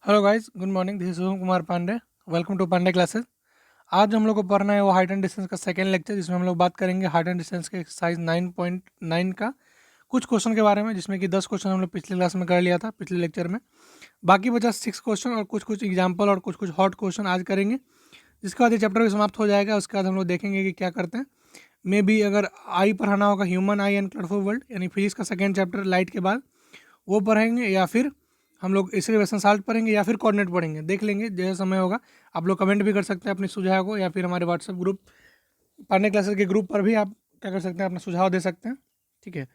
Hello guys, good morning. This is Shubham Kumar Pandey. Welcome to Pandey classes. आज हम लोग को पढ़ना है वो हाइट एंड डिस्टेंस का सेकेंड लेक्चर, जिसमें हम लोग बात करेंगे हाइट एंड डिस्टेंस के एक्सरसाइज 9.9 का कुछ क्वेश्चन के बारे में, जिसमें कि 10 क्वेश्चन हम लोग पिछले क्लास में कर लिया था, पिछले लेक्चर में। बाकी बचा 6 क्वेश्चन और कुछ कुछ एग्जाम्पल और कुछ कुछ हॉट क्वेश्चन आज करेंगे। जिसके बाद ये चैप्टर भी समाप्त हो जाएगा। उसके बाद हम लोग देखेंगे कि क्या करते हैं। मे बी अगर आई पढ़ाना होगा, human I and colourful world, यानी फिजिक्स का सेकेंड चैप्टर लाइट के बाद वो पढ़ेंगे, या फिर हम लोग एक्सलेशन साल्ट पढ़ेंगे, या फिर कोऑर्डिनेट पढ़ेंगे। देख लेंगे जैसा समय होगा। आप लोग कमेंट भी कर सकते हैं अपने सुझाव को, या फिर हमारे व्हाट्सएप ग्रुप पढ़ने क्लासेस के ग्रुप पर भी आप क्या कर सकते हैं, अपना सुझाव दे सकते हैं। ठीक है।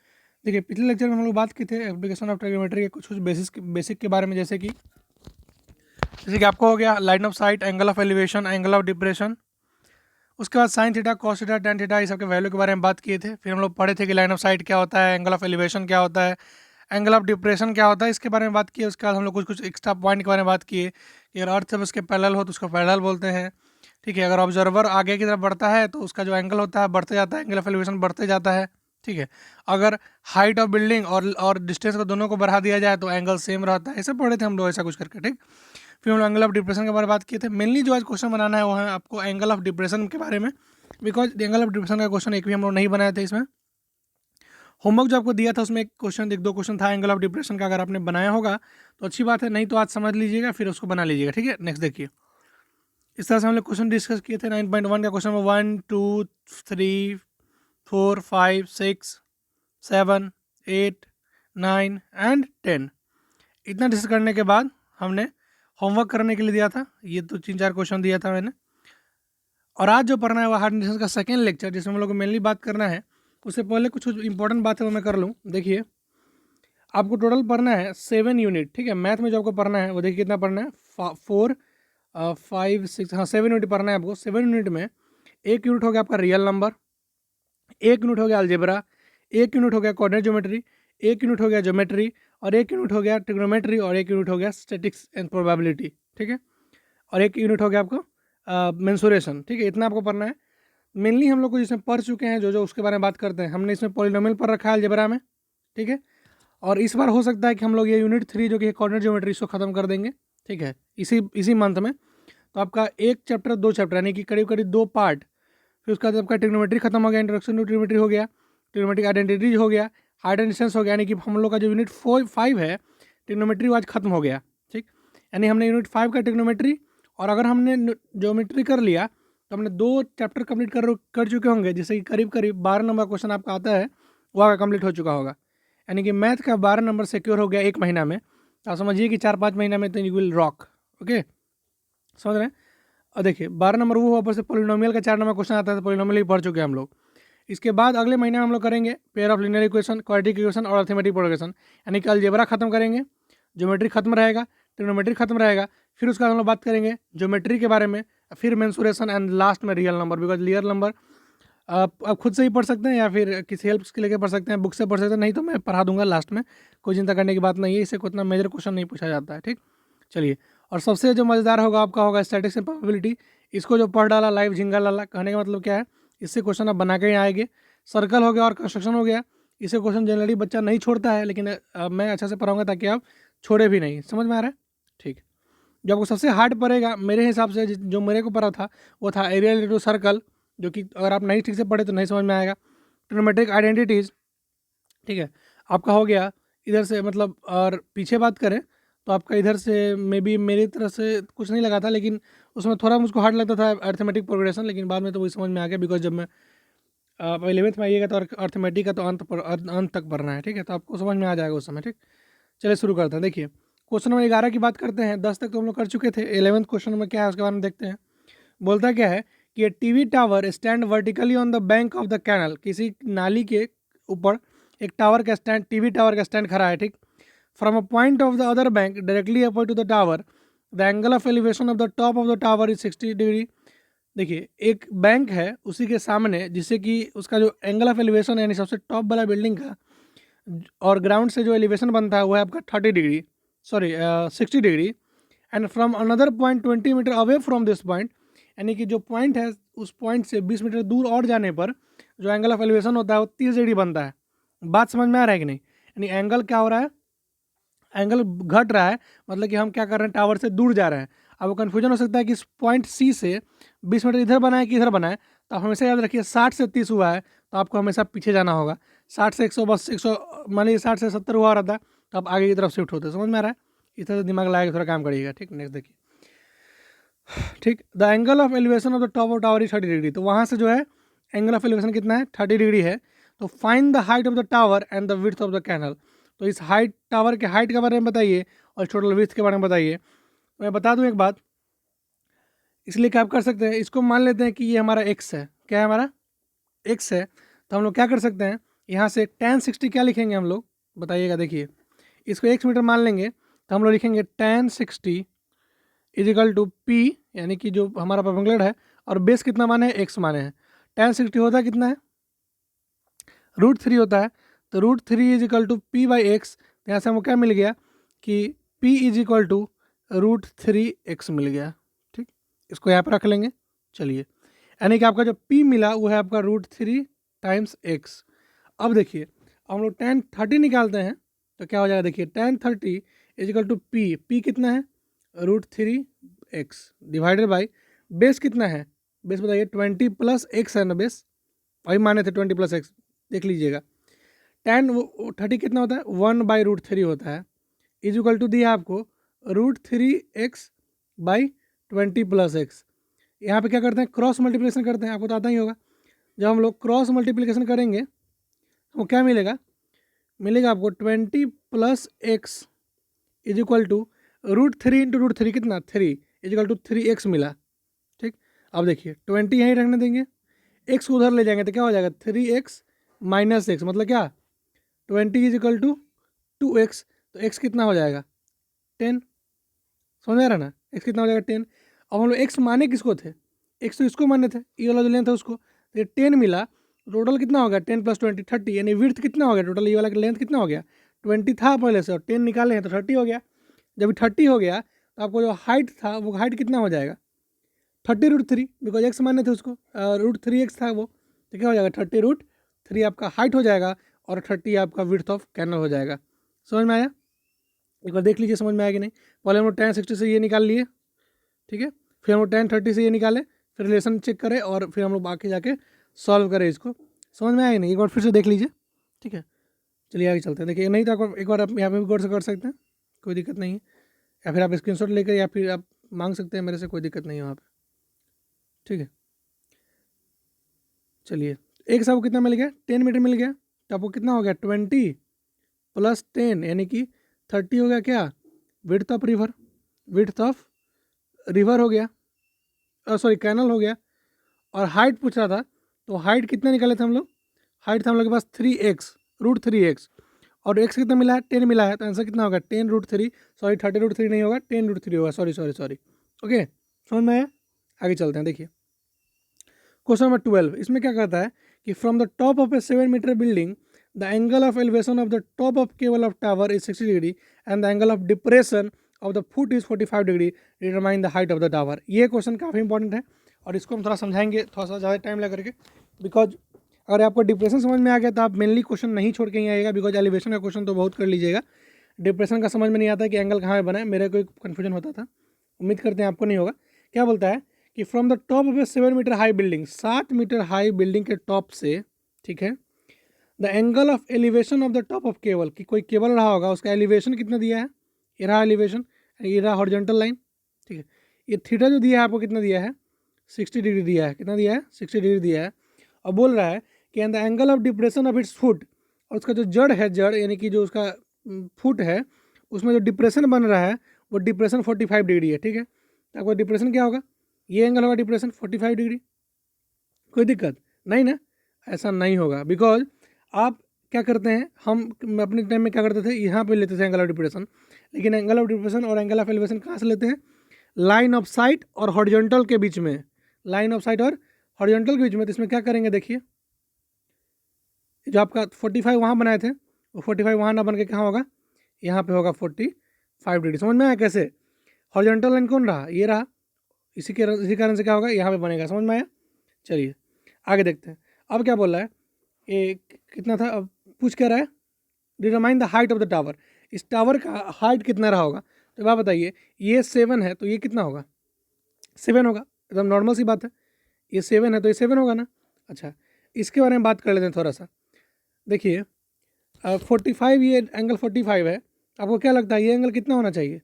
देखिए, पिछले लेक्चर में हम लोग बात की थे एप्लीकेशन ऑफ ट्रिग्नोमेट्री के कुछ कुछ बेसिक के बारे में, जैसे कि आपको हो गया line of site, angle of elevation, angle of depression. उसके बाद sine theta, cos theta, tan theta, इस सब के वैल्यू के बारे में बात किए थे। फिर हम लोग पढ़े थे कि लाइन ऑफ साइट क्या होता है, एंगल ऑफ एलिवेशन क्या होता है, एंगल ऑफ डिप्रेशन क्या होता है, इसके बारे में बात किए। उसके बाद हम लोग कुछ कुछ एक्स्ट्रा पॉइंट के बारे में बात किए कि अगर अर्थ से उसके पैरेलल हो तो उसको पैरेलल बोलते हैं। ठीक है। अगर ऑब्जर्वर आगे की तरफ बढ़ता है तो उसका जो एंगल होता है बढ़ते जाता है, एंगल ऑफ एलिवेशन बढ़ते जाता है। ठीक है। अगर हाइट ऑफ बिल्डिंग और डिस्टेंस को दोनों को बढ़ा दिया जाए तो एंगल सेम रहता है। ऐसे पढ़े थे हम लोग, ऐसा कुछ करके। ठीक। फिर हम लोग एंगल ऑफ डिप्रेशन के बारे में बात किए थे। मेनली जो आज क्वेश्चन बनाना है वो है आपको एंगल ऑफ डिप्रेशन के बारे में, बिकॉज एंगल ऑफ डिप्रेशन का क्वेश्चन एक भी हम लोग नहीं बनाए थे इसमें। होमवर्क जो आपको दिया था उसमें एक दो क्वेश्चन था एंगल ऑफ डिप्रेशन का। अगर आपने बनाया होगा तो अच्छी बात है, नहीं तो आज समझ लीजिएगा, फिर उसको बना लीजिएगा। ठीक है। नेक्स्ट देखिए, इस तरह से हम लोग क्वेश्चन डिस्कस किए थे। 9.1 का क्वेश्चन नंबर 1 2 3 4 5 6 7 8 9 एंड 10। इतना डिस्कस करने के बाद हमने होमवर्क करने के लिए दिया था। ये तो 3-4 क्वेश्चन दिया था मैंने। और आज जो पढ़ना है वो हार्ड डिस्टेंस का सेकेंड लेक्चर, जिसमें हम लोग को मेनली बात करना है। उससे पहले कुछ इंपॉर्टेंट बात है वो मैं कर लूँ। देखिए, आपको टोटल पढ़ना है 7 यूनिट। ठीक है। मैथ में जो आपको पढ़ना है वो देखिए कितना पढ़ना है, 4 5 6, हाँ 7 यूनिट पढ़ना है आपको। 7 यूनिट में एक यूनिट हो गया आपका रियल नंबर, एक यूनिट हो गया अलजेब्रा, एक यूनिट हो गया कोऑर्डिनेट ज्योमेट्री, एक यूनिट हो गया ज्योमेट्री, और एक यूनिट हो गया ट्रिग्नोमेट्री, और एक यूनिट हो गया स्टैटिक्स एंड प्रोबेबिलिटी। ठीक है। और एक यूनिट हो गया आपको मेंसुरेशन। ठीक है। इतना आपको पढ़ना है। मेनली हम लोग को जिसमें पढ़ चुके हैं जो जो उसके बारे में बात करते हैं। हमने इसमें पॉलिनोमियल पर रखा है अलजेब्रा में। ठीक है। और इस बार हो सकता है कि हम लोग ये यूनिट 3 जो कि कोऑर्डिनेट ज्योमेट्री, इसको खत्म कर देंगे। ठीक है। इसी इसी मंथ में। तो आपका एक चैप्टर 2 चैप्टर यानी कि करीब करीब 2 पार्ट। फिर उसके बाद आपका ट्रिग्नोमेट्री खत्म हो गया, इंट्रोडक्शन टू ट्रिग्नोमेट्री हो गया, ट्रिग्नोमेट्रिक आइडेंटिटीज हो गया, हाइट एंड डिस्टेंस हो गया। यानी कि हम लोग का जो यूनिट 5 है ट्रिग्नोमेट्री, वो आज खत्म हो गया। ठीक। यानी हमने यूनिट 5 का ट्रिग्नोमेट्री, और अगर हमने ज्योमेट्री कर लिया तो हमने 2 चैप्टर कंप्लीट कर चुके होंगे, जिससे कि करीब करीब 12 नंबर क्वेश्चन आपका आता है वो आपका कंप्लीट हो चुका होगा। यानी कि मैथ का 12 नंबर सिक्योर हो गया एक महीना में। तो आप समझिए कि 4-5 महीना में तो यू विल रॉक। ओके, समझ रहे हैं। और देखिए 12 नंबर वो ऊपर से पोलिनोमियल का 4 नंबर क्वेश्चन आता है, तो पोलिनोमियल ही पढ़ चुके हैं हम लोग। इसके बाद अगले महीने हम लोग करेंगे pair of linear equation, quadratic equation और अर्थमेटिक प्रोग्रेशन। यानी कि अलजेब्रा खत्म करेंगे, ज्योमेट्री खत्म रहेगा, ट्रिग्नोमेट्री खत्म रहेगा। फिर उसके बाद हम लोग बात करेंगे ज्योमेट्री के बारे में, फिर मेंसुरेशन, एंड लास्ट में real number. Because real number आप खुद से ही पढ़ सकते हैं, या फिर किसी हेल्प के लेके पढ़ सकते हैं, बुक से पढ़ सकते हैं, नहीं तो मैं पढ़ा दूंगा लास्ट में। कोई चिंता करने की बात नहीं है, इससे कोई इतना मेजर क्वेश्चन नहीं पूछा जाता है। ठीक। चलिए, और सबसे जो मज़ेदार होगा आपका होगा स्टैटिक्स एंड प्रोबेबिलिटी। इसको जो पढ़ डाला लाइव झिंगा लाला, कहने का मतलब क्या है, इससे क्वेश्चन आप बना के ही आएंगे। सर्कल हो गया और कंस्ट्रक्शन हो गया, इसे क्वेश्चन जनरली बच्चा नहीं छोड़ता है, लेकिन मैं अच्छा से पढ़ाऊंगा ताकि आप छोड़े भी नहीं। समझ में आ रहा है। ठीक। जो आपको सबसे हार्ड पड़ेगा मेरे हिसाब से, जो मेरे को पड़ा था, वो था एरिया रिलेटेड टू सर्कल, जो कि अगर आप नहीं ठीक से पढ़े तो नहीं समझ में आएगा। Trigonometric identities. ठीक है। आपका हो गया इधर से, मतलब और पीछे बात करें तो आपका इधर से मे बी मेरी तरफ से कुछ नहीं लगा था, लेकिन उसमें थोड़ा मुझको हार्ड लगता था अर्थमेटिक प्रोग्रेशन, लेकिन बाद में तो वही समझ में आ गया। बिकॉज जब मैं आप 11th में आइएगा तो अर्थमेटिक का तो अंत तक पढ़ना है। ठीक है। तो आपको समझ में आ जाएगा उस समय। ठीक। चलिए शुरू करते हैं। देखिए, क्वेश्चन नंबर 11 की बात करते हैं। 10 तक तो हम लोग कर चुके थे। 11th क्वेश्चन में क्या है उसके बारे में देखते हैं। बोलता क्या है कि a TV tower stand vertically on the bank of the canal. किसी नाली के ऊपर एक टावर का स्टैंड, टीवी टावर का स्टैंड खड़ा है। ठीक। From a point of the other bank directly upper to the tower, the angle of elevation of the top of the tower is 60 degree. देखिए, एक बैंक है उसी के सामने, जिससे कि उसका जो एंगल ऑफ एलिवेशन यानी सबसे टॉप वाला बिल्डिंग का और ग्राउंड से जो एलिवेशन बनता है वो है आपका 30 degree, sorry 60 degree. And from another point 20 meter away from this point, यानी कि जो पॉइंट है उस पॉइंट से 20 मीटर दूर और जाने पर जो एंगल ऑफ एलिवेशन होता है वो 30 डिग्री बनता है। बात समझ में आ रहा है कि नहीं। यानी एंगल क्या हो रहा है, एंगल घट रहा है, मतलब कि हम क्या कर रहे हैं, टावर से दूर जा रहे हैं। अब वो कन्फ्यूजन हो सकता है कि इस पॉइंट सी से 20 मीटर इधर बनाए कि इधर बनाए, तो आप हमेशा याद रखिए 60 से 30 हुआ है तो आपको हमेशा पीछे जाना होगा। 60 से 100 बस 100 मान लीजिए 60 से 70 हुआ रहता है तो आप आगे की तरफ शिफ्ट होते, समझ में आ रहा है? इस तरह से दिमाग लगा के थोड़ा काम करिएगा। ठीक, नेक्स्ट देखिए। ठीक, the angle of elevation of the top of tower is 30 degree. तो वहाँ से जो है एंगल ऑफ एलिवेशन कितना है, 30 डिग्री है। तो find the height of the tower and the width of the canal. तो इस हाइट, टावर के हाइट के बारे में बताइए और टोटल विड्थ के बारे में बताइए। तो मैं बता दूं एक बात, इसलिए क्या आप कर सकते हैं, इसको मान लेते हैं कि ये हमारा एक्स है। क्या है हमारा, एक्स है। तो हम लोग क्या कर सकते हैं, यहाँ से tan 60 क्या लिखेंगे हम लोग, बताइएगा। देखिए, इसको x मीटर मान लेंगे तो हम लोग लिखेंगे tan 60 इजिकल टू पी, यानी कि जो हमारा परपेंडिकुलर है, और बेस कितना माने हैं, x माने हैं। tan 60 होता है कितना है, √3 होता है। तो √3 equal to P by X. तो यहाँ से हमको क्या मिल गया कि p इजिकल टू √3x मिल गया। ठीक, इसको यहाँ पर रख लेंगे। चलिए, यानी कि आपका जो p मिला वो है आपका √3 टाइम्स x। अब देखिए, हम लोग tan 30 निकालते हैं तो क्या हो जाएगा, देखिए tan 30 इजिकल टू p कितना है, √3x डिवाइडेड बाई बेस कितना है, बेस बताइए, 20 प्लस x है ना, बेस वही माने थे 20 प्लस x, देख लीजिएगा। tan 30 कितना होता है, 1/√3 होता है, इजिकल टू दिया आपको √3x बाई 20 प्लस x। यहाँ पे क्या करते हैं, क्रॉस मल्टीप्लिकेशन करते हैं, आपको तो आता ही होगा। जब हम लोग क्रॉस मल्टीप्लिकेशन करेंगे तो क्या मिलेगा, मिलेगा आपको 20 plus X is equal to √3 into √3 कितना, 3 इज इक्वल टू 3x मिला। ठीक, अब देखिए 20 यहीं रखने देंगे, x को उधर ले जाएंगे तो क्या हो जाएगा, 3x माइनस एक्स, मतलब क्या 20 इज इक्वल टू 2x। तो x कितना हो जाएगा, 10। समझ आ रहा ना, x कितना हो जाएगा, 10। अब हम लोग x माने किसको थे, x तो इसको माने थे, ये वाला जो लेंथ था उसको, तो ये 10 मिला। टोटल कितना हो गया, 10 प्लस 20 30, यानी विड्थ कितना हो गया, टोटल ये वाला लेंथ कितना हो गया, 20 था पहले से और 10 निकाले हैं तो 30 हो गया। जब 30 हो गया तो आपको जो हाइट था वो हाइट कितना हो जाएगा, 30√3, बिकॉज एक्स माने थे उसको, √3x था वो, तो क्या हो जाएगा 30√3 आपका हाइट हो जाएगा और 30 आपका विड्थ ऑफ कैनल हो जाएगा। समझ में आया, एक बार देख लीजिए समझ में आया कि नहीं। पहले हम लोग tan 60 से ये निकाल लिए, ठीक है, फिर हम लोग tan 30 से ये निकाले, फिर रिलेशन चेक करें और फिर हम लोग बाकी जाके सॉल्व करें इसको। समझ में आया कि नहीं, एक बार फिर से देख लीजिए। ठीक है, चलिए आगे चलते हैं। देखिए, नहीं तो एक बार आप यहाँ पे भी गौर से कर सकते हैं, कोई दिक्कत नहीं है, या फिर आप स्क्रीनशॉट लेकर या फिर आप मांग सकते हैं मेरे से, कोई दिक्कत नहीं है वहाँ पे। ठीक है, चलिए, एक से आपको कितना मिल गया, 10 मीटर मिल गया, तो आपको कितना हो गया, 20 प्लस 10 यानी कि 30 हो गया क्या, width of river, width of river हो गया, सॉरी कैनल हो गया। और हाइट पूछ रहा था, तो हाइट कितना निकाले थे हम लोग, हाइट था हम लोग के पास 3x, √3x, और x कितना मिला है, 10 मिला है, तो आंसर कितना होगा, 10√3, सॉरी 30√3 नहीं होगा, 10√3 होगा, सॉरी सॉरी सॉरी। ओके, समझ में आया, आगे चलते हैं। देखिए क्वेश्चन नंबर 12, इसमें क्या कहता है कि from the top of a 7 meter building the angle of elevation of the top of cable of tower is 60 degree and the angle of depression of the foot is 45 degree, determine the height of the tower. ये क्वेश्चन काफ़ी important है और इसको हम थोड़ा समझाएंगे, थोड़ा सा ज़्यादा टाइम लगा करके, बिकॉज अगर आपको डिप्रेशन समझ में आ गया तो आप मेनली क्वेश्चन नहीं छोड़ के ही आएगा, बिकॉज एलिवेशन का क्वेश्चन तो बहुत कर लीजिएगा, डिप्रेशन का समझ में नहीं आता कि एंगल कहाँ पे बना है, मेरे को एक कन्फ्यूजन होता था, उम्मीद करते हैं आपको नहीं होगा। क्या बोलता है कि from the top of a 7 meter high building, 7 meter high building के टॉप से, ठीक है, the angle of elevation of the top of cable, कि कोई केबल रहा होगा उसका एलिवेशन कितना दिया है, ये रहा एलिवेशन, ये रहा हॉरिजॉन्टल लाइन, ठीक है, ये थीटा जो दिया है आपको कितना दिया है, 60 डिग्री दिया है, कितना दिया है, 60 डिग्री दिया है। और बोल रहा है कि and the angle of depression of its foot, और उसका जो जड़ है, जड़ यानी कि जो उसका फुट है उसमें जो डिप्रेशन बन रहा है वो डिप्रेशन 45 डिग्री है। ठीक है, तो आपको डिप्रेशन क्या होगा, ये एंगल होगा डिप्रेशन 45 डिग्री, कोई दिक्कत नहीं ना, ऐसा नहीं होगा, बिकॉज आप क्या करते हैं, हम अपने टाइम में क्या करते थे, यहाँ पे लेते थे एंगल ऑफ डिप्रेशन, लेकिन एंगल ऑफ डिप्रेशन और एंगल ऑफ एलिवेशन कहाँ से लेते हैं, लाइन ऑफ साइट और हॉरिजॉन्टल के बीच में, लाइन ऑफ साइट और हॉरिजॉन्टल के बीच में। तो इसमें क्या करेंगे, देखिए जो आपका 45 वहाँ बनाए थे वो 45 वहाँ ना बन के कहाँ होगा, यहाँ पे होगा 45 डिग्री। समझ में आया कैसे, हॉरिजॉन्टल लाइन कौन रहा, ये रहा, इसी कारण से क्या होगा, यहाँ पे बनेगा। समझ में आया, चलिए आगे देखते हैं। अब क्या बोल रहा है, ये कितना था, अब पूछ क्या रहा है, determine the height of the tower, इस टावर का हाइट कितना रहा होगा, तो आप बताइए, ये 7 है तो ये कितना होगा, 7 होगा, एकदम नॉर्मल सी बात है, ये 7 है तो ये 7 होगा ना। अच्छा, इसके बारे में बात कर लेते हैं थोड़ा सा। देखिए 45, ये एंगल 45 है, आपको क्या लगता है ये एंगल कितना होना चाहिए,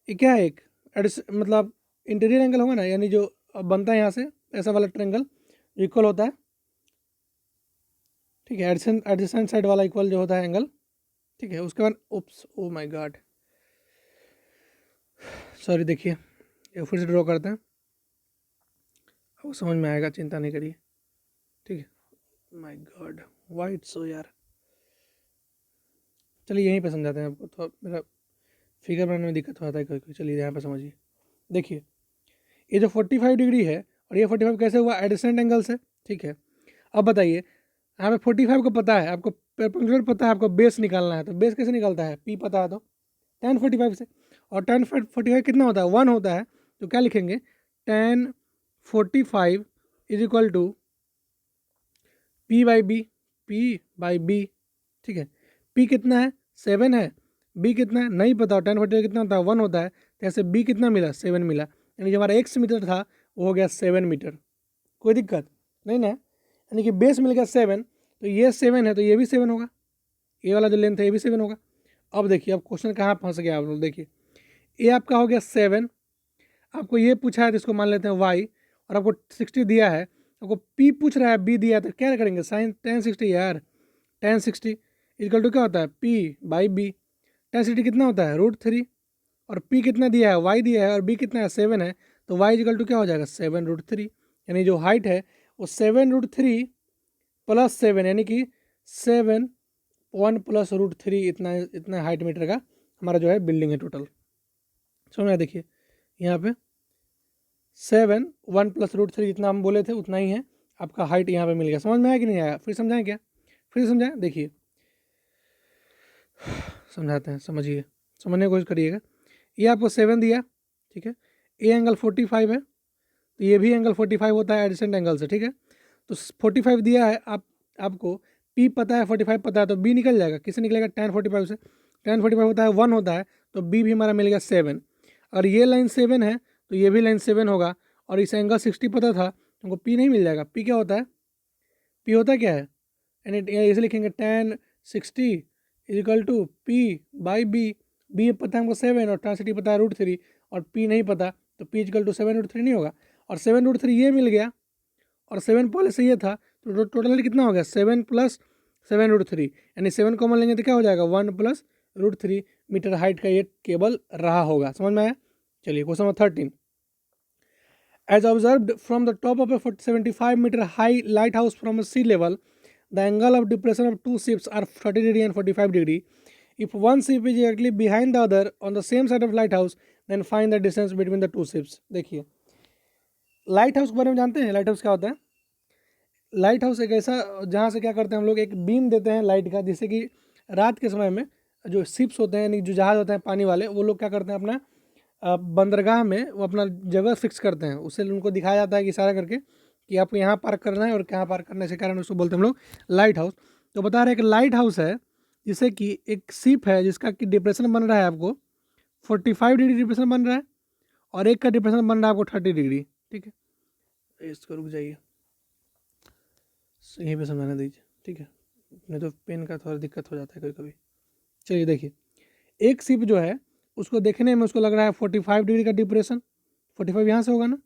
ये क्या है, एक मतलब इंटीरियर एंगल होगा ना, यानी जो बनता है यहाँ से ऐसा वाला ट्रेंगल इक्वल होता है, ठीक है, एडजेसेंट साइड वाला इक्वल जो होता है एंगल, ठीक है। उसके बाद उप्स, ओ माय गॉड, सॉरी, देखिए ये फिर से ड्रॉ करते हैं, वो समझ में आएगा, चिंता नहीं करिए, ठीक है। माय गॉड वाइट सो यार, चलिए यहीं पे समझाते हैं आपको, तो मेरा फिगर बनाने में दिक्कत होता है कोई कोई, चलिए यहाँ पे समझिए। देखिए ये जो 45 डिग्री है और ये 45 कैसे हुआ, एडजेसेंट एंगल से, ठीक है। अब बताइए यहाँ पे 45 को पता है, आपको परपेंडिकुलर पता है, आपको बेस निकालना है, तो बेस कैसे निकलता है, पी पता है तो tan 45 से, और tan 45 कितना होता है, 1 होता है, तो क्या लिखेंगे, tan 45 is equal to P by B, ठीक है। पी कितना है, 7 है, बी कितना है नहीं पता, tan 45 कितना होता है, 1 होता है, तो ऐसे बी कितना मिला, 7 मिला, यानी जो हमारा x मीटर था वो हो गया 7 मीटर, कोई दिक्कत नहीं ना, यानी कि बेस मिल गया 7, तो ये 7 है तो ये भी 7 होगा, ये वाला जो लेंथ है ये भी 7 होगा। अब देखिए, अब क्वेश्चन कहाँ फंस गया आप लोग, देखिए ये आपका हो गया 7, आपको ये पूछा है तो इसको मान लेते हैं y, और आपको 60 दिया है, आपको p पूछ रहा है, b दिया है, तो क्या करेंगे, साइन tan 60 यार, tan 60 इक्वल टू क्या होता है, p बाई बी, tan 60 कितना होता है, √3, और p कितना दिया है, y दिया है, और b कितना है, 7 है, तो y इक्वल टू क्या हो जाएगा, 7√3, यानी जो हाइट है वो 7√3 प्लस 7, यानी कि 7 1 प्लस √3, इतना इतना हाइट मीटर का हमारा जो है बिल्डिंग है टोटल, समझ में। देखिए यहाँ पे 7 1 प्लस √3 जितना हम बोले थे उतना ही है, आपका हाइट यहाँ पे मिल गया, समझ में आया कि नहीं आया, फिर समझाएं क्या, फिर समझाएं, देखिए समझाते हैं, समझिए, समझने की कोशिश करिएगा। ये आपको 7 दिया, ठीक है, ए एंगल 45 है, तो ये भी एंगल 45 होता है एडजेसेंट एंगल से, ठीक है। तो 45 दिया है, आपको पी पता है, 45 पता है, तो बी निकल जाएगा, किससे निकलेगा, tan 45 से, tan 45 होता है 1 होता है, तो बी भी हमारा मिल गया 7, और ये लाइन 7 है तो ये भी लाइन 7 होगा, और इस एंगल 60 पता था, हमको पी नहीं मिल जाएगा, पी क्या होता है, पी होता क्या है, यानी इसे लिखेंगे tan 60 is equal to P by B, B पता है हमको 7 और tan 60 पता है √3, और पी नहीं पता, तो पी इक्वल टू 7√3 नहीं होगा, और 7√3 ये मिल गया, और 7 पहले से ये था, तो टोटल कितना हो गया, 7 प्लस 7√3, यानी 7 कॉमन लेंगे तो क्या हो जाएगा, 1 प्लस √3 मीटर हाइट का ये केबल रहा होगा, समझ में आया। चलिए question number 13, as observed from the top of a 75 meter high light house from sea level, the angle of depression of two ships are 30 degree and 45 degree, if one ship is directly behind the other on the same side of lighthouse, then find the distance between the two ships। देखिए light house के बारे में जानते हैं, light house क्या होता है, light house एक ऐसा जहाँ से क्या करते हैं हम लोग, एक बीम देते हैं लाइट का, जिससे कि रात के समय में जो शिप्स होते हैं, यानी जो जहाज होते हैं पानी वाले, वो लोग क्या करते हैं, अपना बंदरगाह में वो अपना जगह फिक्स करते हैं, उससे उनको दिखाया जाता है कि इशारा करके कि आपको यहाँ पार्क करना है और कहाँ पार्क करने से कारण उसको बोलते हैं हम लोग लाइट हाउस। तो बता रहे हैं कि लाइट हाउस है जिससे कि एक शिप है जिसका कि डिप्रेशन बन रहा है आपको 45 डिग्री डिप्रेशन बन रहा है, और एक का डिप्रेशन बन रहा है आपको 30 डिग्री, ठीक है। इसको रुक जाइए, यहीं पे समझाने दीजिए, ठीक है, नहीं तो पेन का थोड़ा दिक्कत हो जाता है कभी कभी। चलिए देखिए, एक शिप जो है उसको देखने में उसको लग रहा है 45 डिग्री का डिप्रेशन, 45 यहाँ से होगा ना,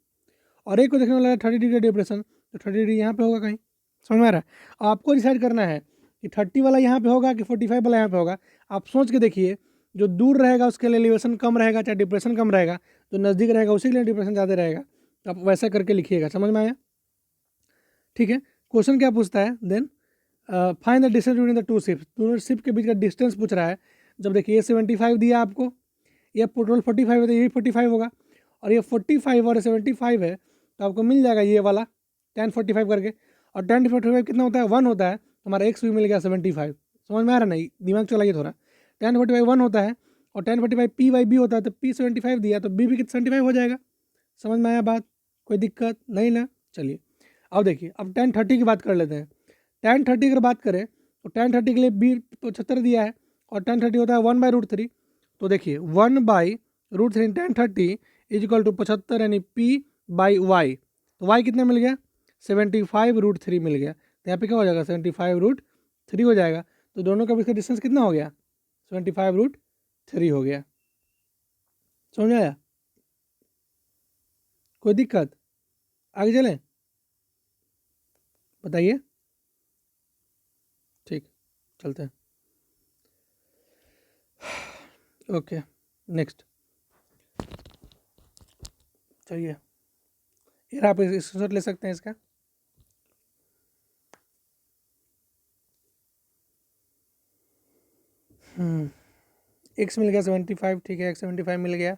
और एक को देखने में लग रहा है 30 डिग्री का डिप्रेशन, तो 30 डिग्री यहाँ पे होगा कहीं, समझ में आ रहा है। आपको डिसाइड करना है कि 30 वाला यहाँ पे होगा कि 45 वाला यहाँ पे होगा, आप सोच के देखिए, जो दूर रहेगा उसके लिए एलिवेशन कम रहेगा, चाहे डिप्रेशन कम रहेगा, जो नज़दीक रहेगा उसी के लिए डिप्रेशन ज़्यादा रहेगा, तो आप वैसा करके लिखिएगा, समझ में आया, ठीक है। क्वेश्चन क्या पूछता है, then find the distance between the two ships, दोनों शिप के बीच का डिस्टेंस पूछ रहा है। जब देखिए ये 75 दिया आपको, ये टोटल 45 है, तो ये भी 45 होगा, और ये 45 और 75 है, तो आपको मिल जाएगा ये वाला tan 45 करके, और tan 45 कितना होता है, 1 होता है, तो हमारा x भी मिल गया 75, समझ में आ रहा नहीं, दिमाग चलाइए थोड़ा, tan 45 1 होता है, और tan 45 p बाई बी होता है, तो p 75 दिया तो b भी 75 हो जाएगा, समझ में आया बात, कोई दिक्कत नहीं ना। चलिए अब देखिए, अब tan 30 की बात कर लेते हैं। tan 30 अगर बात करें तो tan 30 के लिए b 75 दिया है, और tan 30 होता है 1/√3। तो देखिए 1/√3 tan 30 इज इक्वल टू 75 यानी P/y। तो y कितना मिल गया 75√3 मिल गया। तो यहाँ पे क्या हो जाएगा 75√3 हो जाएगा। तो दोनों का इसका डिस्टेंस कितना हो गया 75√3 हो गया। समझ आया? कोई दिक्कत? आगे चलें? बताइए। ठीक, चलते हैं। ओके, नेक्स्ट चलिए, यार आप स्क्रीनशॉट ले सकते हैं इसका। एक्स मिल गया 75, ठीक है, एक्स 75 मिल गया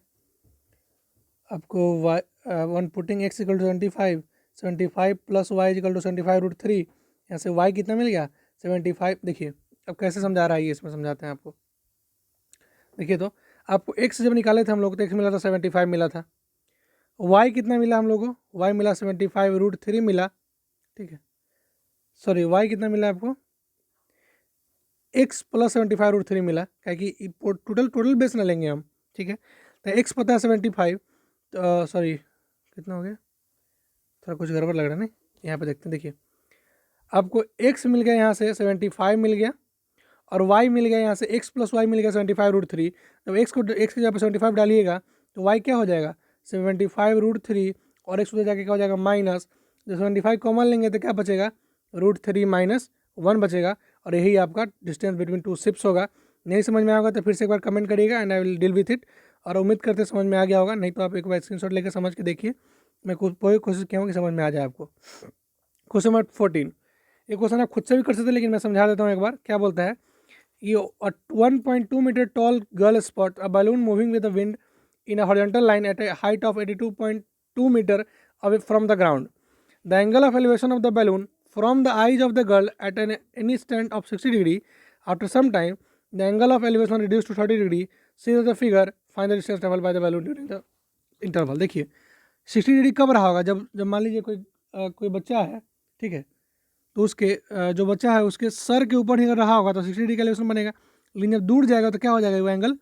आपको। Y one putting X equal to 75, 75 plus Y equal to 75√3। यहाँ से वाई कितना मिल गया 75। देखिए अब कैसे समझा रहा है ये, इसमें समझाते हैं आपको। देखिए तो आपको एक्स जब निकाले थे हम लोग तो एक्स मिला था 75 मिला था। वाई कितना मिला हम लोग को, वाई मिला 75√3 मिला, ठीक है। सॉरी, वाई कितना मिला आपको एक्स प्लस 75√3 मिला, क्या कि टोटल बेस ना लेंगे हम, ठीक है। तो एक्स पता है 75, तो सॉरी कितना हो गया, थोड़ा कुछ गड़बड़ लग रहा है नहीं, यहाँ पे देखते हैं। देखिए आपको एक्स मिल गया यहाँ से 75 मिल गया, और वाई मिल गया यहाँ से एक्स प्लस वाई मिल गया 75√3। जब एक्स की जगह पर 75 डालिएगा तो वाई क्या हो जाएगा 75√3, और एक्स उधर जाके क्या हो जाएगा माइनस। जब 75 कॉमन लेंगे तो क्या बचेगा √3 - 1 बचेगा, और यही आपका डिस्टेंस बिटवीन टू शिप्स होगा। नहीं समझ में आएगा तो फिर से एक बार कमेंट करिएगा and I will deal with it. और उम्मीद करते समझ में आ गया होगा, नहीं तो आप एक बार स्क्रीनशॉट लेकर समझ के देखिए। मैं पूरी कोशिश किया हूँ कि समझ में आ जाए आपको। क्वेश्चन नंबर 14, ये क्वेश्चन आप खुद से भी कर सकते हैं, लेकिन मैं समझा देता हूँ एक बार। क्या बोलता है, ये 1.2 meter tall girl spot a balloon moving with the wind in a horizontal line at a height of 82.2 meter away from the ground. The angle of elevation of the balloon from the eyes of the girl at an instant of 60 degree. After some time, the angle of elevation reduced to 30 degree. See the figure. Find the distance traveled by the balloon during the interval. देखिए 60 degree कब रहा होगा, जब जब मान लीजिए कोई बच्चा है, ठीक है, तो उसके जो बच्चा है उसके सर के ऊपर ही अगर रहा होगा तो 60 डिग्री का एलिवेशन बनेगा। लेकिन जब दूर जाएगा तो क्या हो जाएगा, वो एंगल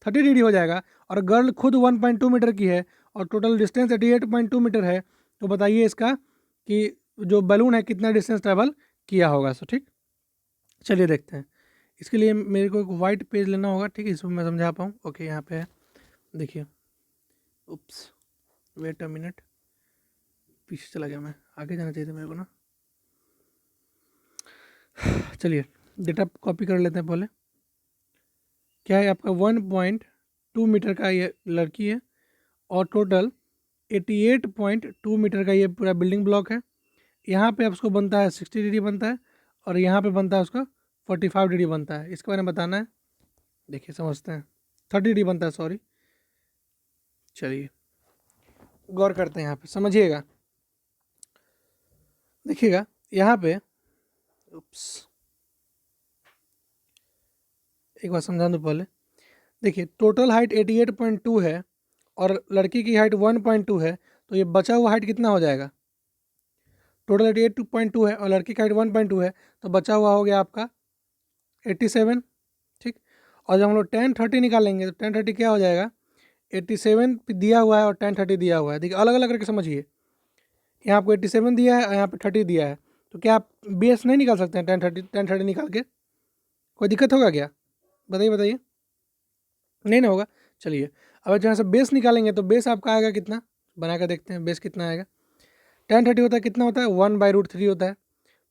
30 डिग्री हो जाएगा। और गर्ल खुद 1.2 मीटर की है और टोटल डिस्टेंस 88.2 मीटर है। तो बताइए इसका कि जो बलून है कितना डिस्टेंस ट्रैवल किया होगा। सो ठीक, चलिए देखते हैं। इसके लिए मेरे को एक वाइट पेज लेना होगा, ठीक है, इसमें मैं समझा पाऊँ। ओके, यहाँ पे है, देखिए। उप्स, वेट अ मिनट, पीछे चला गया मैं, आगे जाना चाहिए था मेरे को ना। चलिए डेटा कॉपी कर लेते हैं पहले। क्या है आपका 1.2 मीटर का ये लड़की है, और टोटल 88.2 मीटर का ये पूरा बिल्डिंग ब्लॉक है। यहाँ पे उसको बनता है 60 डिग्री बनता है, और यहाँ पे बनता है उसका 45 डिग्री बनता है। इसके बारे में बताना है, देखिए समझते हैं। 30 डिग्री बनता है, सॉरी। चलिए गौर करते हैं, यहाँ पे समझिएगा। देखिएगा यहाँ पे, उप्स, एक बार समझा दूँ पहले। देखिए टोटल हाइट 88.2 है और लड़की की हाइट 1.2 है, तो ये बचा हुआ हाइट कितना हो जाएगा। टोटल 88.2 है और लड़की की हाइट 1.2 है, तो बचा हुआ हो गया आपका 87, ठीक। और जब हम लोग tan 30 निकालेंगे तो tan 30 क्या हो जाएगा, 87 दिया हुआ है और tan 30 दिया हुआ है। देखिए अलग अलग करके समझिए, यहाँ आपको 87 दिया है और यहाँ पे 30 दिया है। तो क्या आप बेस नहीं निकाल सकते हैं tan 30 निकाल के? कोई दिक्कत होगा क्या, बताइए बताइए, नहीं ना होगा। चलिए अब जहाँ से बेस निकालेंगे तो बेस आपका आएगा कितना, बना कर देखते हैं बेस कितना आएगा। tan 30 होता है कितना होता है 1/√3 होता है।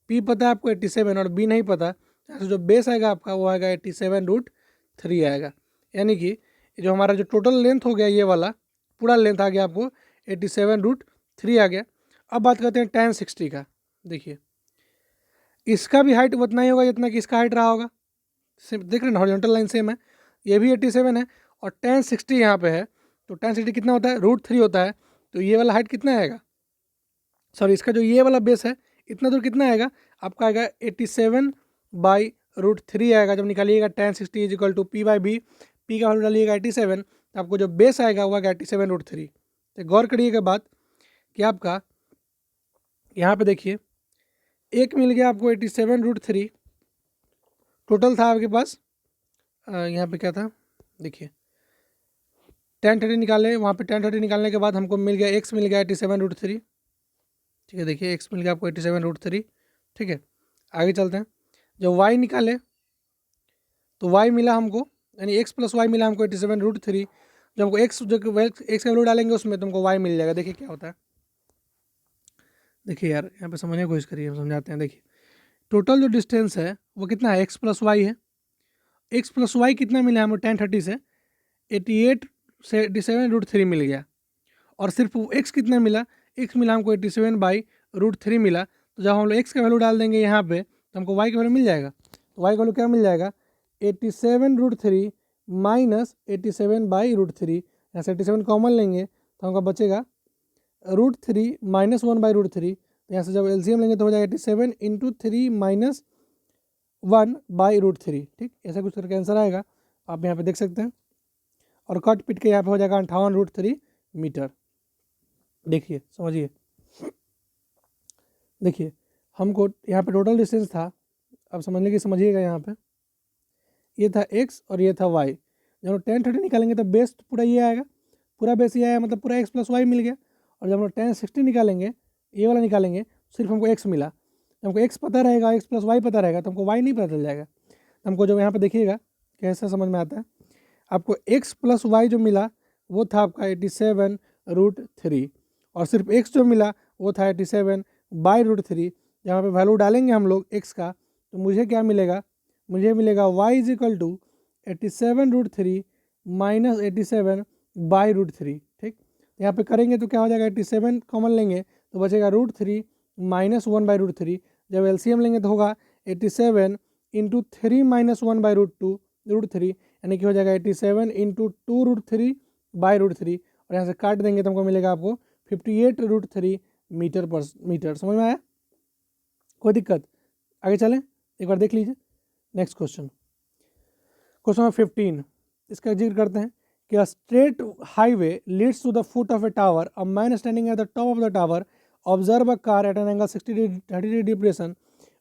P पता है आपको 87 और B नहीं पता, तो जो बेस आएगा आपका वो आएगा 87√3 आएगा। यानी कि जो हमारा जो टोटल लेंथ हो गया ये वाला पूरा लेंथ आ गया आपको 87√3 आ गया। अब बात करते हैं tan 60 का। देखिए इसका भी हाइट उतना ही होगा जितना कि इसका हाइट रहा होगा, देख रहे हैं हॉरिजॉन्टल लाइन सेम है, ये भी 87 है और tan 60 यहाँ पे है। तो tan 60 कितना होता है √3 होता है, तो ये वाला हाइट कितना आएगा, सॉरी इसका जो ये वाला बेस है इतना दूर कितना आएगा आपका, आएगा 87/√3 आएगा। जब निकालिएगा tan 60 is equal to P/B, P का वैल्यू डालिएगा 87, तो आपको जो बेस आएगा वो आएगा 87√3। तो गौर करिएगा बात कि आपका यहाँ पे देखिए एक मिल गया आपको 87√3, टोटल था आपके पास यहाँ पे क्या था, देखिए tan30 निकाले, वहाँ पे tan30 निकालने के बाद हमको मिल गया x मिल गया 87√3, ठीक है। देखिए x मिल गया आपको 87√3, ठीक है। आगे चलते हैं, जब y निकाले तो y मिला हमको, यानी x प्लस वाई मिला हमको 87√3। जब हमको x जो x का वैल्यू डालेंगे उसमें तो हमको y मिल जाएगा। देखिए क्या होता है, देखिए यार यहाँ पे समझने की कोशिश करिए, हम समझाते हैं। देखिए टोटल जो डिस्टेंस है वो कितना है, x प्लस वाई है। x प्लस वाई कितना मिला हमको tan30 से 88 से 87√3 मिल गया। और सिर्फ x कितना मिला, x मिला हमको 87/√3 मिला। तो जब हम लोग x का वैल्यू डाल देंगे यहाँ पे तो हमको y का वैल्यू मिल जाएगा। तो y का वैल्यू क्या मिल जाएगा, 87√3 माइनस 87/√3। यहाँ से 87 कॉमन लेंगे तो हमको बचेगा √3 माइनस 1/√3। तो यहाँ से जब एलसीएम लेंगे तो हो जाएगा 87 इंटू 3 माइनस 1/√3, ठीक। ऐसा कुछ करके आंसर आएगा, आप यहाँ पे देख सकते हैं। और कट पिट के यहाँ पे हो जाएगा 58√3 मीटर। देखिए समझिए, देखिए हमको यहाँ पे टोटल डिस्टेंस था, अब समझने की समझिएगा। यहाँ पे ये था x और ये था y। जब हम tan30 निकालेंगे तो बेस तो पूरा ये आएगा, पूरा बेस ये आया, मतलब पूरा x प्लस वाई मिल गया। और जब हम लोग tan60 निकालेंगे, ये वाला निकालेंगे, सिर्फ हमको x मिला। जब हमको x पता रहेगा, x प्लस वाई पता रहेगा, तो हमको y नहीं पता चल जाएगा। तो हमको जब यहाँ पे देखिएगा कैसा समझ में आता है, आपको x प्लस वाई जो मिला वो था आपका 87√3, और सिर्फ x जो मिला वो था 87/√3। जहाँ पे वैल्यू डालेंगे हम लोग x का, तो मुझे क्या मिलेगा, मुझे मिलेगा y is equal to 87√3 minus 87/√3, ठीक। यहाँ पे करेंगे तो क्या हो जाएगा, 87 कॉमन लेंगे तो बचेगा √3 माइनस 1/√3। जब एलसीएम लेंगे तो होगा 87 इंटू 3 माइनस 1/√3, यानी कि हो जाएगा 87 इंटू 2√3/√3। और यहाँ से काट देंगे तो हमको मिलेगा आपको 58√3 मीटर। समझ में आया, कोई दिक्कत? आगे चलें, एक बार देख लीजिए नेक्स्ट क्वेश्चन, क्वेश्चन नंबर 15। इसका जिक्र करते हैं कि a straight highway leads to the foot of a tower, a man standing at the top of the tower observe a car at an angle 30 depression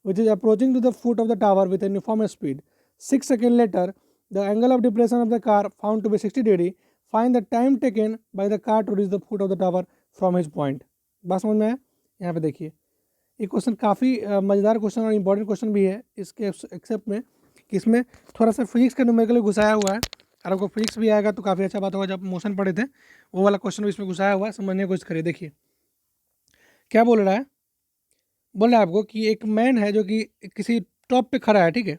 which is approaching to the foot of the tower with a uniform speed. 6 seconds later, the angle of depression of the car found to be 60 degree. Find the time taken by the car to reach the foot of the tower from his point. बात समझ में आया? यहाँ पे देखिए, ये क्वेश्चन काफ़ी मज़ेदार क्वेश्चन और इम्पोर्टेंट क्वेश्चन भी है इसके एक्सेप्ट में, कि इसमें थोड़ा सा फिजिक्स का न्यूमेरिकल घुसाया हुआ है। और आपको फिजिक्स भी आएगा तो काफ़ी अच्छा बात होगा। जब मोशन पढ़े थे वो वाला क्वेश्चन भी इसमें घुसाया हुआ है, समझने की कोशिश करिए। देखिए क्या बोल रहा है, बोल रहा है आपको कि एक मैन है जो कि किसी टॉप पे खड़ा है, ठीक है,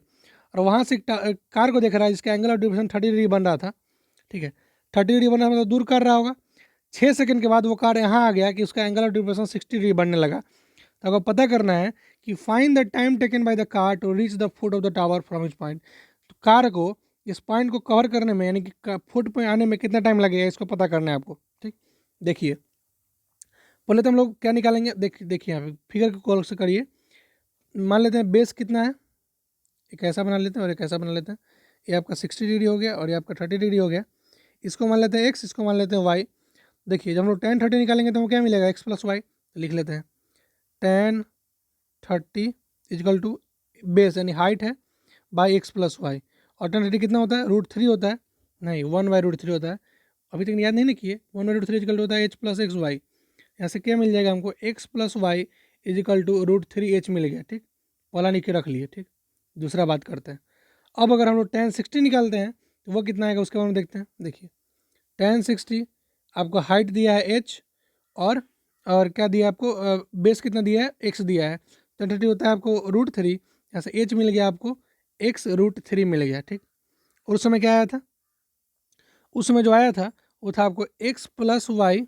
और वहाँ से एक कार को देख रहा है जिसका एंगल ऑफ डिप्रेशन 30 डिग्री बन रहा था, ठीक है। 30 डिग्री बन रहा मतलब दूर कर रहा होगा। 6 सेकंड के बाद वो कार यहाँ आ गया कि उसका एंगल ऑफ डिप्रेशन 60 डिग्री बनने लगा। तो आपको पता करना है कि find the time taken by the car to reach the foot of the tower from his point. तो कार को इस पॉइंट को कवर करने में, यानी कि फुट पे आने में कितना टाइम लगेगा, इसको पता करना है आपको, ठीक। देखिए पहले तो हम लोग क्या निकालेंगे, देखिए यहाँ पे फिगर को कॉल से करिए। मान लेते हैं बेस कितना है, एक ऐसा बना लेते हैं और एक ऐसा बना लेते हैं। ये आपका 60 डिग्री हो गया और ये आपका 30 डिग्री हो गया। इसको मान लेते हैं एक्स, इसको मान लेते हैं वाई। देखिए जब हम लोग tan30 निकालेंगे तो हमको क्या मिलेगा, एक्स प्लस वाई। लिख लेते हैं tan30 इजकल टू बेस यानी हाइट है बाई एक्स प्लस वाई। और tan30 कितना होता है, √3 होता है, नहीं 1/√3 होता है। अभी तक याद नहीं ना किए, 1/√3 इजकल टू होता है h प्लस एक्स वाई। यहाँ से क्या मिल जाएगा हमको, x plus Y equal to √3h मिल गया, ठीक। वाला नीचे रख लिए, ठीक। दूसरा बात करते हैं। अब अगर हम लोग tan60 निकालते हैं तो वो कितना आएगा उसके बारे में देखते हैं। देखिए tan60 आपको हाइट दिया है h, और क्या दिया है आपको, बेस कितना दिया है, x दिया है। tan30 होता है आपको √3, यहाँ से h मिल गया आपको, x √3 मिल गया, ठीक। और उस समय क्या आया था, उस समय जो आया था वो था आपको x plus Y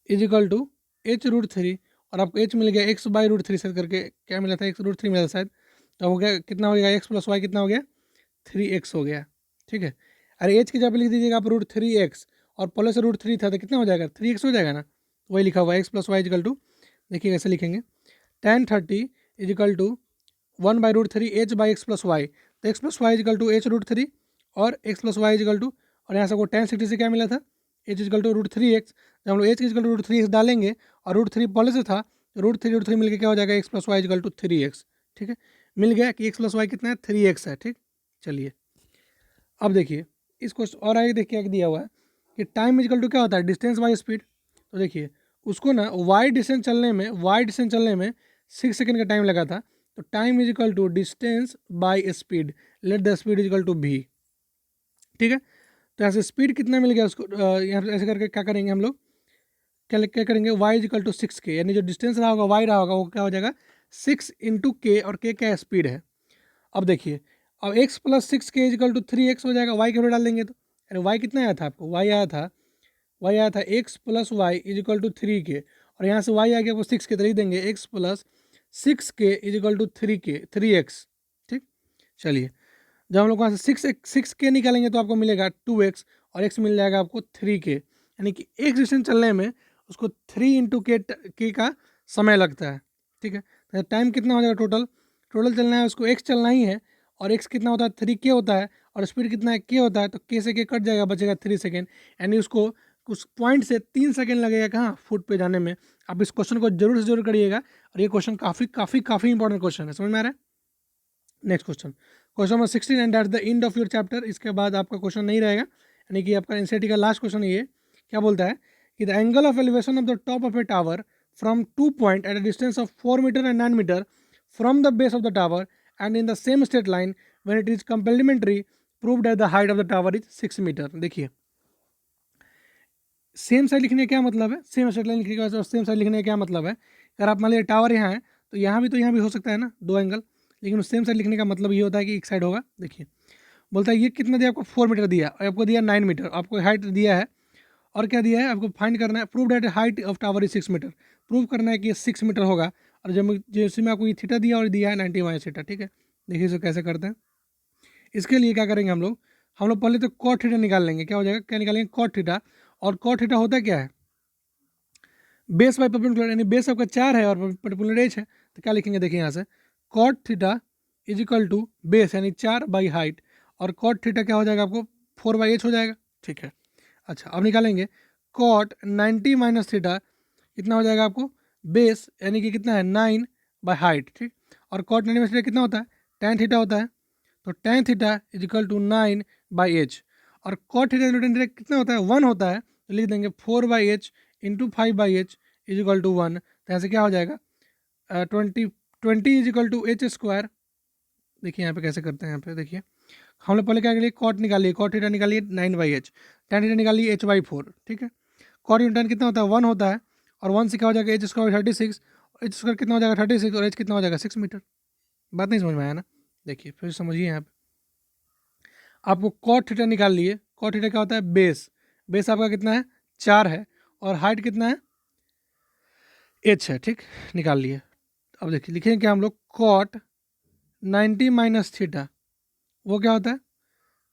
equal to h√3, और आपको h मिल गया x/√3 से करके क्या मिला था, x√3 मिला था शायद। तो हो गया कितना हो गया, x प्लस वाई कितना हो गया, 3x हो गया, ठीक है। अरे h की जगह पे लिख दीजिएगा आप √3x, और पहले से √3 था तो कितना हो जाएगा, 3x हो जाएगा ना। वही लिखा हुआ है x plus Y equal to, देखिए कैसे लिखेंगे, tan30 equal to 1/√3 h/x plus Y. तो x plus Y equal to h√3 और x plus Y equal to, और यहाँ से को tan60 से क्या मिला था, h इजिकल टू √3x। जब हम लोग h इजिकल टू √3x डालेंगे और √3 पहले से था, √3 मिल के क्या हो जाएगा, x plus Y equal to 3x, ठीक है। मिल गया कि x प्लस वाई कितना है, 3x है, ठीक। चलिए अब देखिए इस क्वेश्चन और आगे देखिए क्या दिया हुआ है कि टाइम इजकल टू क्या होता है, डिस्टेंस बाय स्पीड। तो देखिए उसको ना वाई डिस्टेंस चलने में 6 सेकेंड का टाइम लगा था। तो time is equal to distance by speed, let the speed is equal to भी। ठीक है, तो यहाँ से स्पीड कितना मिल गया उसको, यहाँ ऐसे करके क्या करेंगे हम लोग, क्या करेंगे, y is equal to 6k, यानी जो डिस्टेंस रहा होगा y रहा होगा वो क्या हो जाएगा 6 × k, और k क्या स्पीड है। अब देखिए अब x plus 6k is equal to 3x हो जाएगा, y के वैल्यू डाल देंगे तो, अरे y कितना आया था आपको, y आया था x plus Y is equal to 3k, और यहाँ से y आ गया आपको 6k, तो लिख देंगे x plus 6k is equal to 3x। ठीक, चलिए जब हम लोग वहाँ से 6k निकालेंगे तो आपको मिलेगा 2x, और x मिल जाएगा आपको 3k, यानी कि एक डिस्टेंस चलने में उसको 3 × k का समय लगता है। ठीक है, तो टाइम कितना हो जाएगा, टोटल चलना है उसको, x चलना ही है, और x कितना होता है 3k होता है, और स्पीड कितना है k होता है, तो k से k कट जाएगा, बचेगा 3 सेकेंड, यानी उसको उस पॉइंट से 3 सेकेंड लगेगा कहाँ, फुट पे जाने में। आप इस क्वेश्चन को जरूर से जरूर करिएगा, और ये क्वेश्चन काफ़ी इंपॉर्टेंट क्वेश्चन है, समझ में आ रहा है। Next question number 16, and that's the end of your chapter. इसके बाद आपका क्वेश्चन नहीं रहेगा, यानी कि आपका एनसीईआरटी का लास्ट क्वेश्चन ये क्या बोलता है कि the angle of elevation of the top of a tower from 2 point at a distance of 4 meter and 9 meter from the base of the tower and in the same straight line when it is complementary proved at the height of the tower is 6 meter. देखिए same side लिखने का क्या मतलब है, same straight line लिखने का और same side लिखने का क्या मतलब है। अगर आप मान लीजिए टावर यहाँ है तो यहाँ भी हो सकता है ना, दो एंगल, लेकिन सेम साइड लिखने का मतलब ये होता है कि एक साइड होगा। देखिए बोलता है ये कितना दिया आपको, 4 मीटर दिया, और आपको दिया 9 मीटर, आपको हाइट दिया है, और क्या दिया है आपको फाइंड करना है, prove that height of tower is 6 meter, prove करना है कि ये 6 मीटर होगा, और जब जैसे में आपको ये थीटा दिया और दिया है 90 माइनस थीटा। ठीक है, देखिए इसको कैसे करते हैं। इसके लिए क्या करेंगे हम लोग पहले तो कॉट थीटा निकाल लेंगे, क्या हो जाएगा, क्या निकालेंगे, कॉट थीटा। और कॉट थीटा होता क्या है, बेस बाय परपेंडिकुलर, यानी बेस आपका 4 है और परपेंडिकुलर एच है, तो क्या लिखेंगे, देखिए यहाँ से cot theta is equal to base यानी 4 बाई हाइट, और कॉट थीटा क्या हो जाएगा आपको 4/h हो जाएगा। ठीक है, अच्छा अब निकालेंगे कॉट 90 माइनस थीटा, कितना हो जाएगा आपको, बेस यानी कि कितना है 9 बाई हाइट। ठीक, और कॉट 90 माइनस थीटा कितना होता है, tan थीटा होता है, तो tan theta is equal to 9/h, और कॉट थीटा tan थीटा कितना होता है 1 होता है, तो लिख देंगे 4/h into 5/h is equal to 1। तो यहाँ से क्या हो जाएगा 20 is equal to h square. देखिए यहाँ पे कैसे करते हैं, यहाँ पे देखिए हम लोग पहले क्या करिए, कॉट निकालिए, कॉट थीटा निकालिए 9/h, tan थीटा निकालिए h/4। ठीक है, कॉट इंटू tan कितना होता है 1 होता है, और 1 से क्या हो जाएगा एच स्क्वायर 36, एच स्क्वायर कितना हो जाएगा 36, और एच कितना हो जाएगा 6 मीटर। बात नहीं समझ में आया ना, देखिए फिर समझिए यहाँ पे आपको कॉट थीटा निकाल लिए, कॉट थीटा क्या होता है बेस आपका कितना है 4 है, और हाइट कितना है एच है। ठीक, निकाल लिए। अब देखिए लिखेंगे क्या हम लोग, कॉट 90 माइनस थीटा वो क्या होता है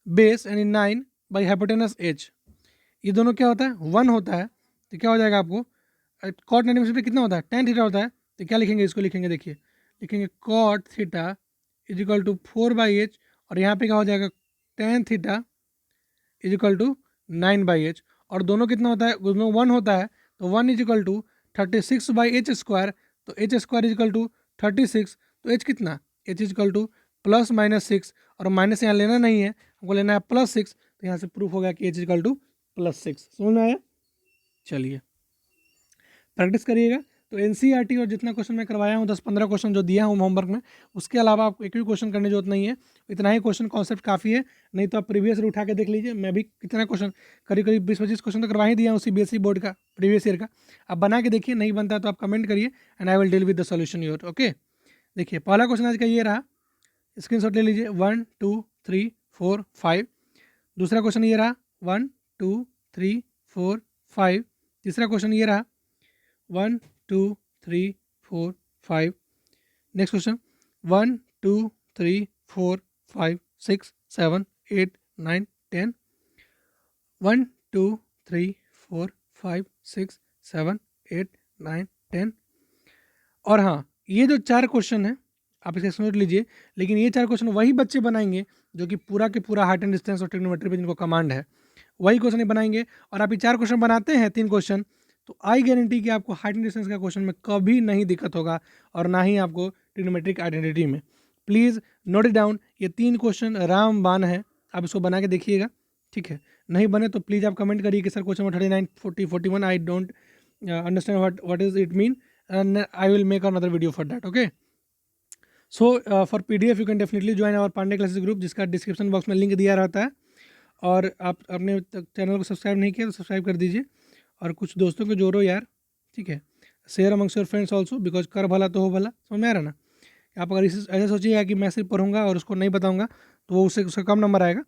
बेस यानी 9 बाई हाइपोटेनस एच, ये दोनों क्या होता है 1 होता है, तो क्या हो जाएगा आपको कॉट 90 माइनस थीटा कितना होता है tan थीटा होता है, तो क्या लिखेंगे इसको, लिखेंगे देखिए लिखेंगे cot theta is equal to 4/h, और यहाँ पे क्या हो जाएगा tan theta is equal to 9/h, और दोनों कितना होता है, दोनों 1 होता है, तो 1 is equal to 36/h square, तो H square is equal to 36, तो एच कितना, एच इज इक्वल टू +/6, और माइनस यहाँ लेना नहीं है, हमको लेना है +6, तो यहाँ से प्रूफ हो गया कि एच इज इक्वल टू +6। समझ में आया, चलिए प्रैक्टिस करिएगा। तो एनसीईआरटी और जितना क्वेश्चन मैं करवाया हूँ 10-15 क्वेश्चन जो दिया हूँ होमवर्क में, उसके अलावा आपको एक भी क्वेश्चन करने की जरूरत नहीं है, इतना ही क्वेश्चन कॉन्सेप्ट काफ़ी है। नहीं तो आप प्रीवियस ईयर उठा के देख लीजिए, मैं भी कितना क्वेश्चन करीब 20-25 क्वेश्चन तो करवा ही दिया हूँ सीबीएसई बोर्ड का प्रीवियस ईयर का। आप बना के देखिए, नहीं बनता तो आप कमेंट करिए and I will deal with the solution your. Okay, देखिए पहला क्वेश्चन आज का ये रहा, स्क्रीनशॉट ले लीजिए 1 2 3 4 5। दूसरा क्वेश्चन ये रहा 1 2 3 4 5। तीसरा क्वेश्चन ये रहा 1 2 3 4 5। Next question 1 2 3 4 5 6 7 8 9 10। 1 2 3 4 5 6 7 8 9 10। और हाँ, ये जो 4 क्वेश्चन है आप इसे समझ लीजिए, लेकिन ये 4 क्वेश्चन वही बच्चे बनाएंगे जो कि पूरा के पूरा हाइट एंड डिस्टेंस और ट्रिग्नोमेट्री पे जिनको कमांड है, वही क्वेश्चन ही बनाएंगे। और आप ये 4 क्वेश्चन बनाते हैं 3 क्वेश्चन, तो आई गारंटी कि आपको हाइट एंड डिस्टेंस का क्वेश्चन में कभी नहीं दिक्कत होगा, और ना ही आपको ट्रिग्नोमेट्रिक आइडेंटिटी में। प्लीज़ नोट इट डाउन, ये 3 क्वेश्चन रामबाण है, आप इसको बना के देखिएगा, ठीक है। नहीं बने तो प्लीज़ आप कमेंट करिए कि sir question number 39, 40, 41 I don't understand what is it mean, and I will make another video for that, okay. So for PDF you can definitely join our Pandey classes group, जिसका description box में link दिया रहता है। और आप अपने channel को subscribe नहीं किया तो सब्सक्राइब कर दीजिए, और कुछ दोस्तों को जोड़ो यार, ठीक है। Share amongst your friends also, because कर भला तो हो भला, समझ में आ रहा ना। आप अगर ऐसा सोचिएगा कि मैं सिर्फ पढ़ूंगा और उसको नहीं बताऊंगा तो वो उसका कम नंबर आएगा,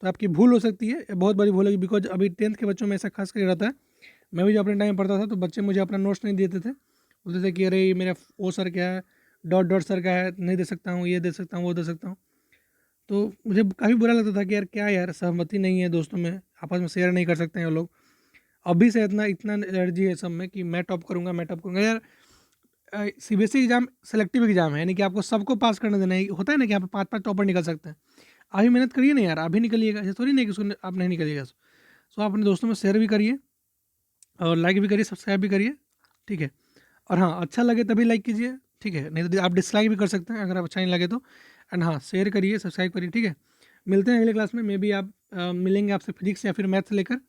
तो आपकी भूल हो सकती है, बहुत बड़ी भूल होगी। बिकॉज अभी 10th के बच्चों में ऐसा खास कर रहता है। मैं भी जो अपने टाइम में पढ़ता था तो बच्चे मुझे अपना नोट्स नहीं देते थे, बोलते थे कि अरे ये मेरा वो सर क्या है, डॉट डॉट सर का है, नहीं दे सकता हूँ, ये दे सकता हूँ, वो दे सकता हूँ। तो मुझे काफ़ी बुरा लगता था कि यार क्या यार, सहमति नहीं है दोस्तों में, आपस में शेयर नहीं कर सकते हैं वो लोग। अभी से इतना इतना एनर्जी है सब में कि मैं टॉप करूँगा, मैं टॉप करूँगा यार। CBSE एग्जाम सेलेक्टिव एग्जाम है, यानी कि आपको सबको पास करने देना है। होता है ना कि आप 5-5 टॉपर निकल सकते हैं। अभी मेहनत करिए ना यार, अभी निकलिएगा, ऐसे थोड़ी नहीं कि उसको आप नहीं निकलिएगा। सो आप अपने दोस्तों में शेयर भी करिए, और लाइक भी करिए, सब्सक्राइब भी करिए, ठीक है। और हाँ, अच्छा लगे तभी लाइक कीजिए, ठीक है, नहीं तो आप डिसलाइक भी कर सकते हैं अगर आप अच्छा नहीं लगे तो। एंड हाँ, शेयर करिए, सब्सक्राइब करिए, ठीक है। मिलते हैं अगले क्लास में भी, आप मिलेंगे आपसे फिजिक्स या फिर मैथ्स लेकर।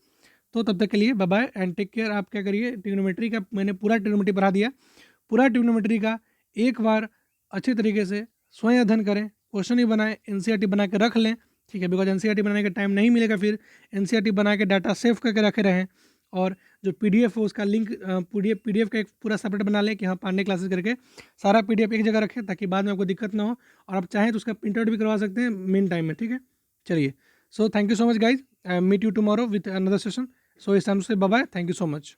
तो तब तक के लिए bye bye and take care. आप क्या करिए, ट्रिग्नोमेट्री का मैंने पूरा ट्रिग्नोमेट्री पढ़ा दिया, पूरा ट्रिग्नोमेट्री का एक बार अच्छे तरीके से स्वयं अध्ययन करें, क्वेश्चन ही बनाएं, NCERT बना के रख लें, ठीक है। बिकॉज NCERT बनाने का टाइम नहीं मिलेगा, फिर NCERT बना के डाटा सेव करके रखे रहें। और जो PDF है उसका लिंक PDF का एक पूरा सेपरेट बना लें कि हाँ पांडे क्लासेस करके, सारा PDF एक जगह रखें ताकि बाद में आपको दिक्कत ना हो। और आप चाहें तो उसका प्रिंट आउट भी करवा सकते हैं मेन टाइम में, ठीक है। चलिए, so thank you so much guys, meet you tomorrow with another session. So इस टाइम से bye bye, thank you so much.